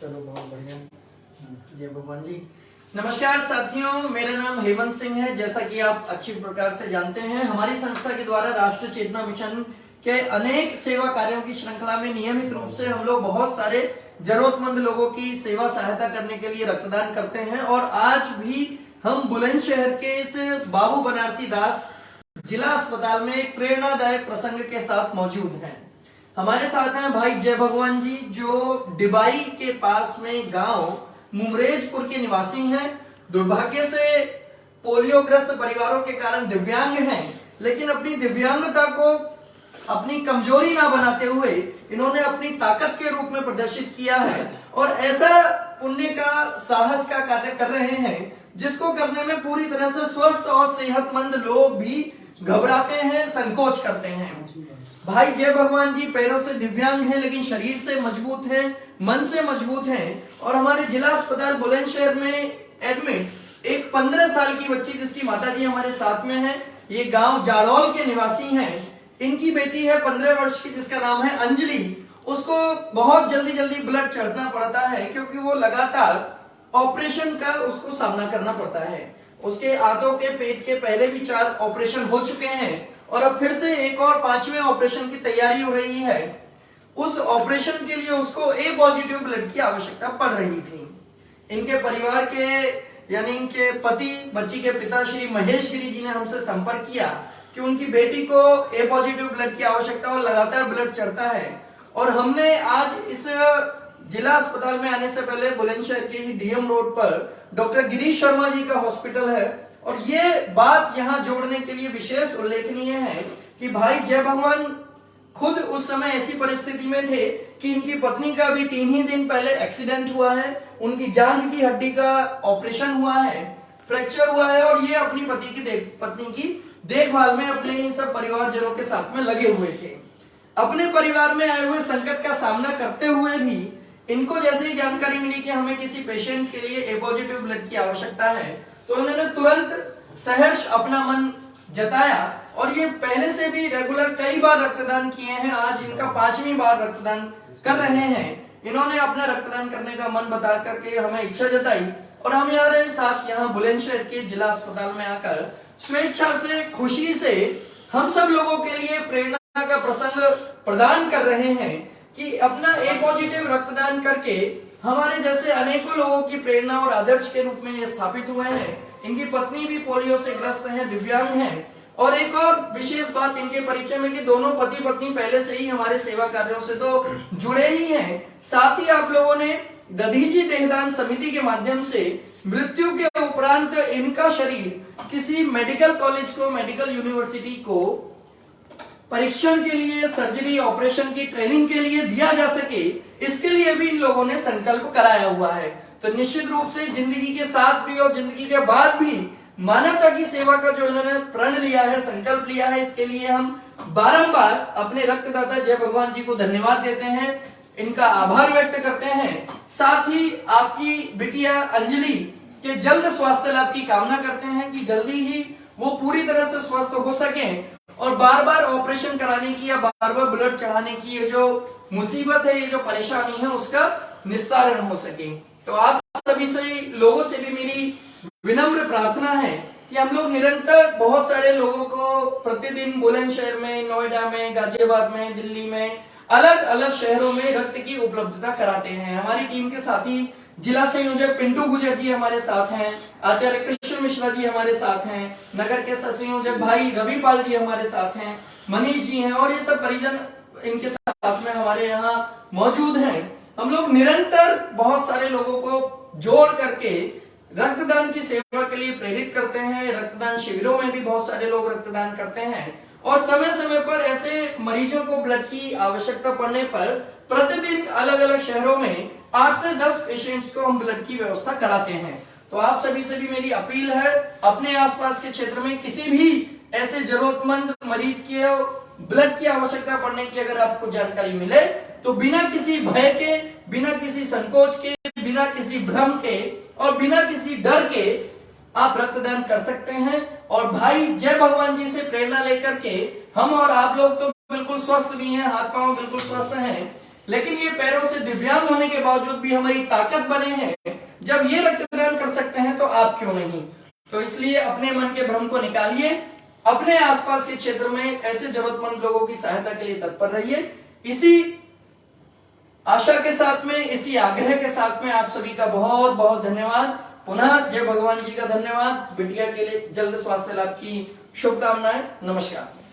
चलो बहुत बढ़िया। जय भगवान जी। नमस्कार साथियों, मेरा नाम हेमंत सिंह है। जैसा कि आप अच्छी प्रकार से जानते हैं, हमारी संस्था के द्वारा राष्ट्रीय चेतना मिशन के अनेक सेवा कार्यों की श्रृंखला में नियमित रूप से हम लोग बहुत सारे जरूरतमंद लोगों की सेवा सहायता करने के लिए रक्तदान करते हैं। और आज भी हम बुलंदशहर के इस बाबू बनारसी दास जिला अस्पताल में एक प्रेरणादायक प्रसंग के साथ मौजूद हैं। हमारे साथ हैं भाई जय भगवान जी, जो डिबाई के पास में गांव मुमरेजपुर के निवासी हैं। दुर्भाग्य से पोलियोग्रस्त परिवारों के कारण दिव्यांग हैं, लेकिन अपनी दिव्यांगता को अपनी कमजोरी ना बनाते हुए इन्होंने अपनी ताकत के रूप में प्रदर्शित किया है और ऐसा पुण्य का साहस का कार्य कर रहे हैं जिसको करने में पूरी तरह से स्वस्थ और सेहतमंद लोग भी घबराते हैं, संकोच करते हैं। भाई जय भगवान जी पैरों से दिव्यांग हैं, लेकिन शरीर से मजबूत हैं, मन से मजबूत हैं। और हमारे जिला अस्पताल बुलंदशहर में एडमिट एक 15 साल की बच्ची जिसकी माताजी हमारे साथ में है, ये गांव जाड़ौल के निवासी हैं। इनकी बेटी है 15 वर्ष की जिसका नाम है अंजलि। उसको बहुत जल्दी ब्लड चढ़ना पड़ता है क्योंकि वो लगातार ऑपरेशन का उसको सामना करना पड़ता है। उसके आंतों के पेट के पहले भी 4 ऑपरेशन हो चुके हैं और अब फिर से एक और 5वें ऑपरेशन की तैयारी हो रही है। उस ऑपरेशन के लिए उसको ए पॉजिटिव ब्लड की आवश्यकता पड़ रही थी। इनके परिवार के यानी इनके पति, बच्ची के पिता श्री महेश गिरी जी ने हमसे संपर्क किया कि उनकी बेटी को ए पॉजिटिव ब्लड की आवश्यकता और लगातार ब्लड चढ़ता है। और हमने आज इस जिला अस्पताल में आने से पहले बुलंदशहर के ही डीएम रोड पर डॉक्टर गिरीश शर्मा जी का हॉस्पिटल है और ये बात यहाँ जोड़ने के लिए विशेष उल्लेखनीय है कि भाई जय भगवान खुद उस समय ऐसी परिस्थिति में थे कि इनकी पत्नी का भी 3 ही दिन पहले एक्सीडेंट हुआ है, उनकी जांघ की हड्डी का ऑपरेशन हुआ है, फ्रैक्चर हुआ है और ये अपनी पत्नी की देखभाल में अपने सब परिवारजनों के साथ में लगे हुए थे। अपने परिवार में आए हुए संकट का सामना करते हुए भी इनको जैसे ही जानकारी मिली कि हमें किसी पेशेंट के लिए ए पॉजिटिव ब्लड की आवश्यकता है, तो उन्होंने तुरंत सहर्ष अपना मन जताया और ये पहले से भी रेगुलर कई बार रक्तदान किए हैं। आज इनका 5वीं बार रक्तदान कर रहे हैं। इन्होंने अपना रक्तदान करने का मन बता करके हमें इच्छा जताई और हम हमारे साथ यहाँ बुलंदशहर के जिला अस्पताल में आकर स्वेच्छा से, खुशी से हम सब लोगों के लिए प्रेरणा का प्रसंग प्रदान कर रहे हैं कि अपना ए पॉजिटिव रक्तदान करके हमारे जैसे अनेकों लोगों की प्रेरणा और आदर्श के रूप में ये स्थापित हुए हैं। इनकी पत्नी भी पोलियो से ग्रस्त है, दिव्यांग हैं। और एक और विशेष बात इनके परिचय में कि दोनों पति पत्नी पहले से ही हमारे सेवा कार्यों से तो जुड़े ही हैं। साथ ही आप लोगों ने दधीची देहदान समिति के माध्यम से मृत्यु के उपरांत इनका शरीर किसी मेडिकल कॉलेज को, मेडिकल यूनिवर्सिटी को परीक्षण के लिए, सर्जरी ऑपरेशन की ट्रेनिंग के लिए दिया जा सके, इसके लिए भी इन लोगों ने संकल्प कराया हुआ है। तो निश्चित रूप से जिंदगी के साथ भी और जिंदगी के बाद भी मानवता की सेवा का जो इन्होंने प्रण लिया है, संकल्प लिया है, इसके लिए हम बारंबार अपने रक्तदाता जय भगवान जी को धन्यवाद देते हैं, इनका आभार व्यक्त करते हैं। साथ ही आपकी बिटिया अंजलि के जल्द स्वास्थ्य लाभ की कामना करते हैं कि जल्दी ही वो पूरी तरह से स्वस्थ हो सके और बार बार ऑपरेशन कराने की या बार बार ब्लड चढ़ाने की ये जो मुसीबत है, ये जो परेशानी है, उसका निस्तारण हो सके। तो आप सभी से लोगों से भी मेरी विनम्र प्रार्थना है कि हम लोग निरंतर बहुत सारे लोगों को प्रतिदिन बुलंदशहर में, नोएडा में, गाजियाबाद में, दिल्ली में, अलग अलग शहरों में रक्त की उपलब्धता कराते हैं। हमारी टीम के साथी जिला संयोजक पिंटू गुजर जी हमारे साथ हैं, आचार्य कृष्ण मिश्रा जी हमारे साथ हैं, नगर के संयोजक भाई रविपाल जी हमारे साथ हैं, मनीष जी हैं और ये सब परिजन इनके साथ में हमारे यहाँ मौजूद हैं। हम लोग निरंतर बहुत सारे लोगों को जोड़ करके रक्तदान की सेवा के लिए प्रेरित करते हैं। रक्तदान शिविरों में भी बहुत सारे लोग रक्तदान करते हैं और समय समय पर ऐसे मरीजों को ब्लड की आवश्यकता पड़ने पर प्रतिदिन अलग अलग शहरों में 8 से 10 पेशेंट्स को हम ब्लड की व्यवस्था कराते हैं। तो आप सभी से भी मेरी अपील है, अपने आसपास के क्षेत्र में किसी भी ऐसे जरूरतमंद मरीज के ब्लड की आवश्यकता पड़ने की अगर आपको जानकारी मिले तो बिना किसी भय के, बिना किसी संकोच के, बिना किसी भ्रम के और बिना किसी डर के आप रक्तदान कर सकते हैं। और भाई जय भगवान जी से प्रेरणा लेकर के हम और आप लोग तो बिल्कुल स्वस्थ भी हैं, हाथ पांव बिल्कुल स्वस्थ हैं। लेकिन ये पैरों से दिव्यांग होने के बावजूद भी हमारी ताकत बने हैं। जब ये रक्तदान कर सकते हैं तो आप क्यों नहीं। तो इसलिए अपने मन के भ्रम को निकालिए, अपने आसपास के क्षेत्र में ऐसे जरूरतमंद लोगों की सहायता के लिए तत्पर रहिए। इसी आशा के साथ में, इसी आग्रह के साथ में आप सभी का बहुत बहुत धन्यवाद। पुनः जय भगवान जी का धन्यवाद। बिटिया के लिए जल्द स्वास्थ्य लाभ की शुभकामनाएं। नमस्कार।